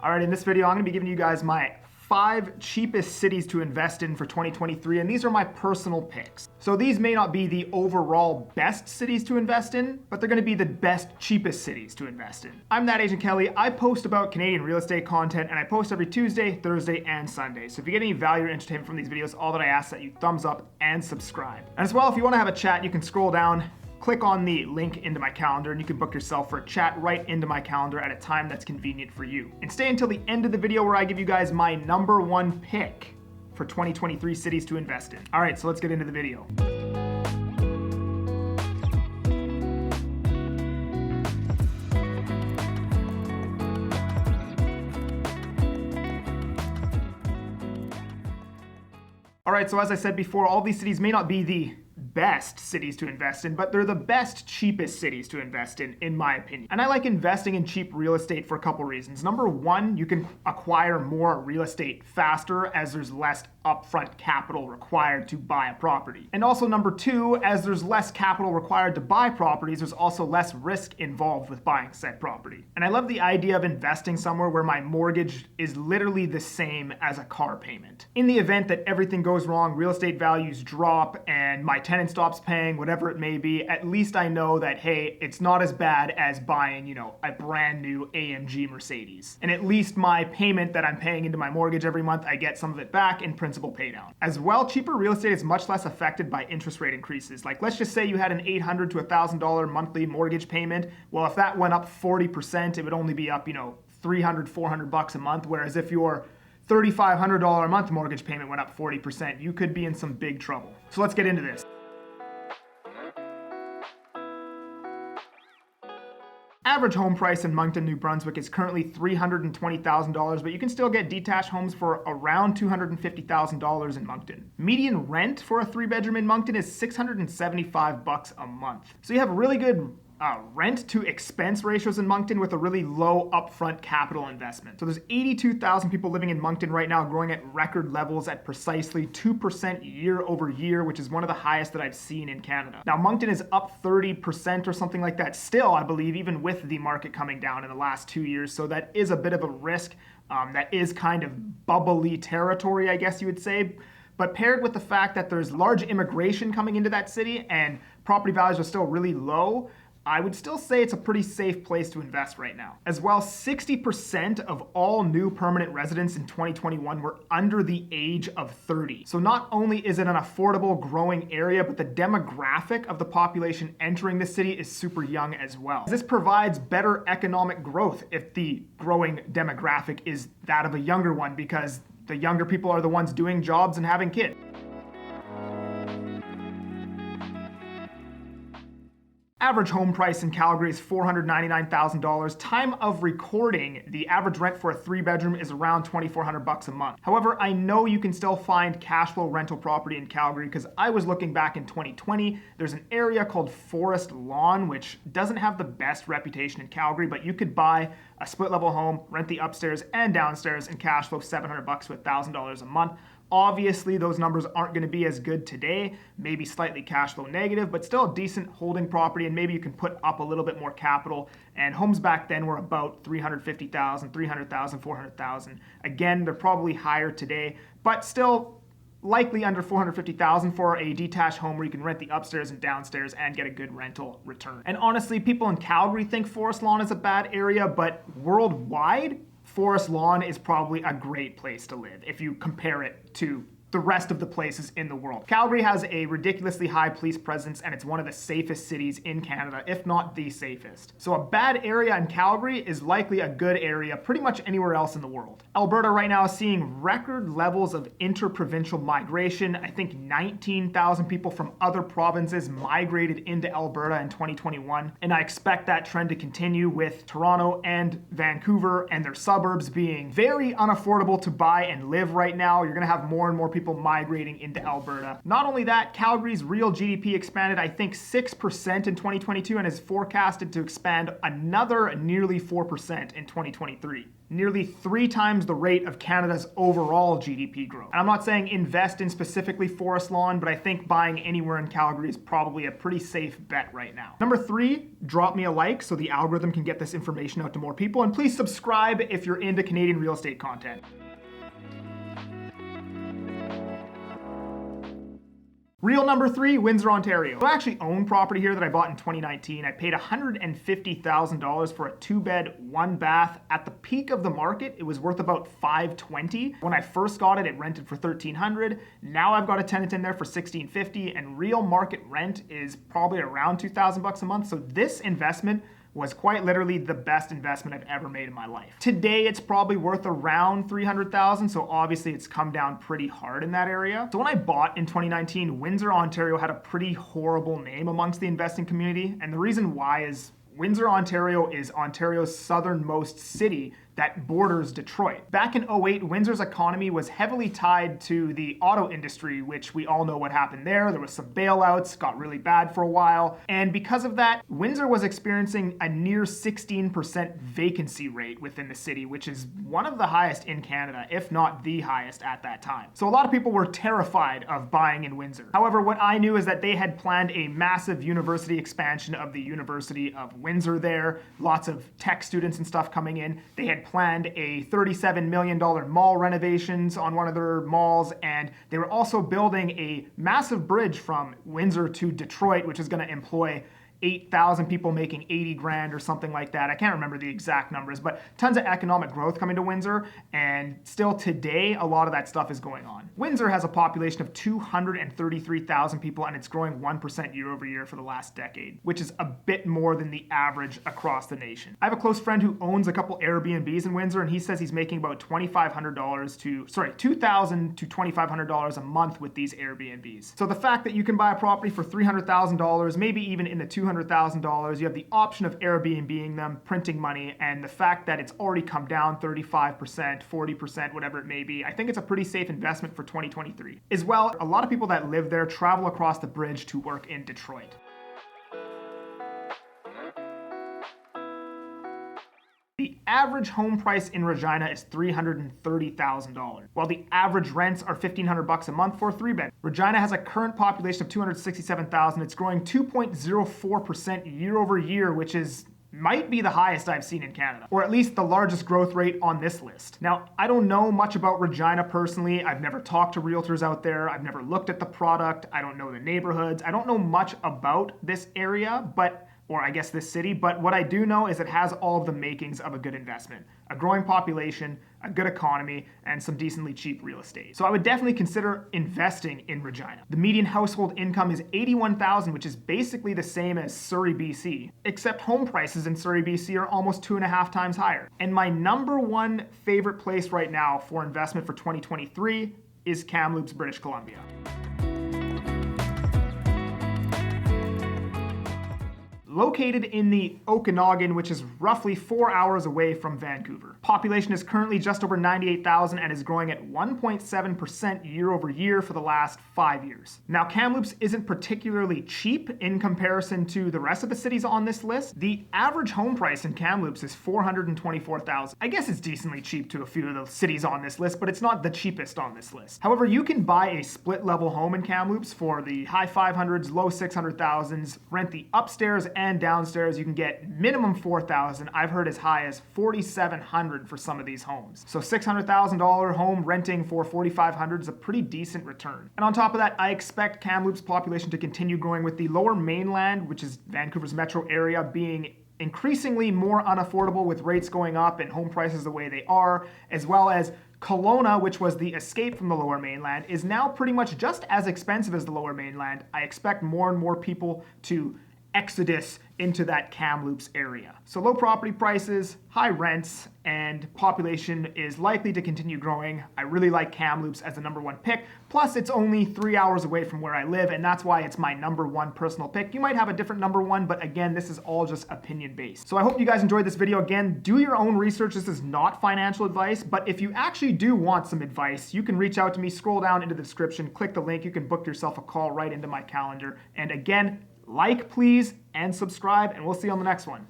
All right, in this video, I'm gonna be giving you guys my 5 cheapest cities to invest in for 2023, and these are my personal picks. So these may not be the overall best cities to invest in, but they're gonna be the best, cheapest cities to invest in. I'm Thatagentkelly. I post about Canadian real estate content, and I post every Tuesday, Thursday, and Sunday. So if you get any value or entertainment from these videos, all that I ask is that you thumbs up and subscribe. And as well, if you wanna have a chat, you can scroll down, click on the link into my calendar, and you can book yourself for a chat right into my calendar at a time that's convenient for you. And stay until the end of the video where I give you guys my number 1 pick for 2023 cities to invest in. All right, so let's get into the video. All right, so as I said before, all these cities may not be the best cities to invest in, but they're the best, cheapest cities to invest in my opinion. And I like investing in cheap real estate for a couple reasons. Number one, you can acquire more real estate faster as there's less upfront capital required to buy a property. And also number two, as there's less capital required to buy properties, there's also less risk involved with buying said property. And I love the idea of investing somewhere where my mortgage is literally the same as a car payment. In the event that everything goes wrong, real estate values drop, and my tenant stops paying, whatever it may be, at least I know that, hey, it's not as bad as buying, a brand new AMG Mercedes. And at least my payment that I'm paying into my mortgage every month, I get some of it back in principal pay down. As well, cheaper real estate is much less affected by interest rate increases. Like, let's just say you had an $800 to $1,000 monthly mortgage payment. Well, if that went up 40%, it would only be up, $300, $400 a month. Whereas if your $3,500 a month mortgage payment went up 40%, you could be in some big trouble. So let's get into this. Average home price in Moncton, New Brunswick is currently $320,000, but you can still get detached homes for around $250,000 in Moncton. Median rent for a 3-bedroom in Moncton is $675 a month. So you have really good rent to expense ratios in Moncton with a really low upfront capital investment. So there's 82,000 people living in Moncton right now, growing at record levels at precisely 2% year over year, which is one of the highest that I've seen in Canada. Now Moncton is up 30% or something like that still, I believe, even with the market coming down in the last 2 years. So that is a bit of a risk. That is kind of bubbly territory, I guess you would say. But paired with the fact that there's large immigration coming into that city and property values are still really low, I would still say it's a pretty safe place to invest right now. As well, 60% of all new permanent residents in 2021 were under the age of 30. So not only is it an affordable, growing area, but the demographic of the population entering the city is super young as well. This provides better economic growth if the growing demographic is that of a younger one, because the younger people are the ones doing jobs and having kids. Average home price in Calgary is $499,000. Time of recording, the average rent for a 3-bedroom is around $2,400 a month. However, I know you can still find cash flow rental property in Calgary because I was looking back in 2020. There's an area called Forest Lawn, which doesn't have the best reputation in Calgary, but you could buy a split-level home, rent the upstairs and downstairs, and cash flow $700 to $1,000 a month. Obviously, those numbers aren't going to be as good today, maybe slightly cash flow negative, but still a decent holding property, and maybe you can put up a little bit more capital. And homes back then were about $350,000, $300,000, $400,000. Again, they're probably higher today, but still likely under $450,000 for a detached home where you can rent the upstairs and downstairs and get a good rental return. And honestly, people in Calgary think Forest Lawn is a bad area, but worldwide, Forest Lawn is probably a great place to live if you compare it to the rest of the places in the world. Calgary has a ridiculously high police presence, and it's one of the safest cities in Canada, if not the safest. So a bad area in Calgary is likely a good area pretty much anywhere else in the world. Alberta right now is seeing record levels of interprovincial migration. I think 19,000 people from other provinces migrated into Alberta in 2021, and I expect that trend to continue with Toronto and Vancouver and their suburbs being very unaffordable to buy and live right now. You're gonna have more and more people migrating into Alberta. Not only that, Calgary's real GDP expanded, I think, 6% in 2022 and is forecasted to expand another nearly 4% in 2023. nearly 3 times the rate of Canada's overall GDP growth. And I'm not saying invest in specifically forest lawn, but I think buying anywhere in Calgary is probably a pretty safe bet right now. Number 3, drop me a like so the algorithm can get this information out to more people, and please subscribe if you're into Canadian real estate content. Real number 3, Windsor, Ontario. So I actually own property here that I bought in 2019. I paid $150,000 for a 2-bed, 1-bath. At the peak of the market, it was worth about $520. When I first got it, it rented for $1,300. Now I've got a tenant in there for $1,650, and real market rent is probably around $2,000 a month. So this investment was quite literally the best investment I've ever made in my life. Today, it's probably worth around $300,000, so obviously it's come down pretty hard in that area. So when I bought in 2019, Windsor, Ontario had a pretty horrible name amongst the investing community, and the reason why is Windsor, Ontario is Ontario's southernmost city that borders Detroit. Back in 2008, Windsor's economy was heavily tied to the auto industry, which we all know what happened there. There was some bailouts, got really bad for a while. And because of that, Windsor was experiencing a near 16% vacancy rate within the city, which is one of the highest in Canada, if not the highest at that time. So a lot of people were terrified of buying in Windsor. However, what I knew is that they had planned a massive university expansion of the University of Windsor there, lots of tech students and stuff coming in. They had planned a $37 million mall renovations on one of their malls, and they were also building a massive bridge from Windsor to Detroit, which is going to employ 8,000 people making 80 grand or something like that. I can't remember the exact numbers, but tons of economic growth coming to Windsor, and still today, a lot of that stuff is going on. Windsor has a population of 233,000 people, and it's growing 1% year over year for the last decade, which is a bit more than the average across the nation. I have a close friend who owns a couple Airbnbs in Windsor, and he says he's making about $2,000 to $2,500 a month with these Airbnbs. So the fact that you can buy a property for $300,000, maybe even in the $200,000, you have the option of Airbnb-ing them, printing money, and the fact that it's already come down 35%, 40%, whatever it may be, I think it's a pretty safe investment for 2023. As well, a lot of people that live there travel across the bridge to work in Detroit. The average home price in Regina is $330,000, while the average rents are $1,500 a month for a 3-bed. Regina has a current population of 267,000. It's growing 2.04% year over year, which might be the highest I've seen in Canada, or at least the largest growth rate on this list. Now, I don't know much about Regina personally. I've never talked to realtors out there. I've never looked at the product. I don't know the neighborhoods. I don't know much about this area, or I guess this city, but what I do know is it has all of the makings of a good investment. A growing population, a good economy, and some decently cheap real estate. So I would definitely consider investing in Regina. The median household income is $81,000, which is basically the same as Surrey, BC, except home prices in Surrey, BC are almost 2.5 times higher. And my number one favorite place right now for investment for 2023 is Kamloops, British Columbia. Located in the Okanagan, which is roughly 4 hours away from Vancouver. Population is currently just over 98,000 and is growing at 1.7% year over year for the last 5 years. Now, Kamloops isn't particularly cheap in comparison to the rest of the cities on this list. The average home price in Kamloops is $424,000. I guess it's decently cheap to a few of the cities on this list, but it's not the cheapest on this list. However, you can buy a split-level home in Kamloops for the high 500s, low 600,000s, rent the upstairs and downstairs. You can get minimum $4,000. I've heard as high as $4,700 for some of these homes. So $600,000 home renting for $4,500 is a pretty decent return. And on top of that, I expect Kamloops' population to continue growing, with the lower mainland, which is Vancouver's metro area, being increasingly more unaffordable with rates going up and home prices the way they are, as well as Kelowna, which was the escape from the lower mainland, is now pretty much just as expensive as the lower mainland. I expect more and more people to exodus into that Kamloops area. So low property prices, high rents, and population is likely to continue growing. I really like Kamloops as the number one pick. Plus, it's only 3 hours away from where I live, and that's why it's my number one personal pick. You might have a different number one, but again, this is all just opinion based. So I hope you guys enjoyed this video. Again, do your own research. This is not financial advice, but if you actually do want some advice, you can reach out to me, scroll down into the description, click the link. You can book yourself a call right into my calendar. And again, like, please, and subscribe, and we'll see you on the next one.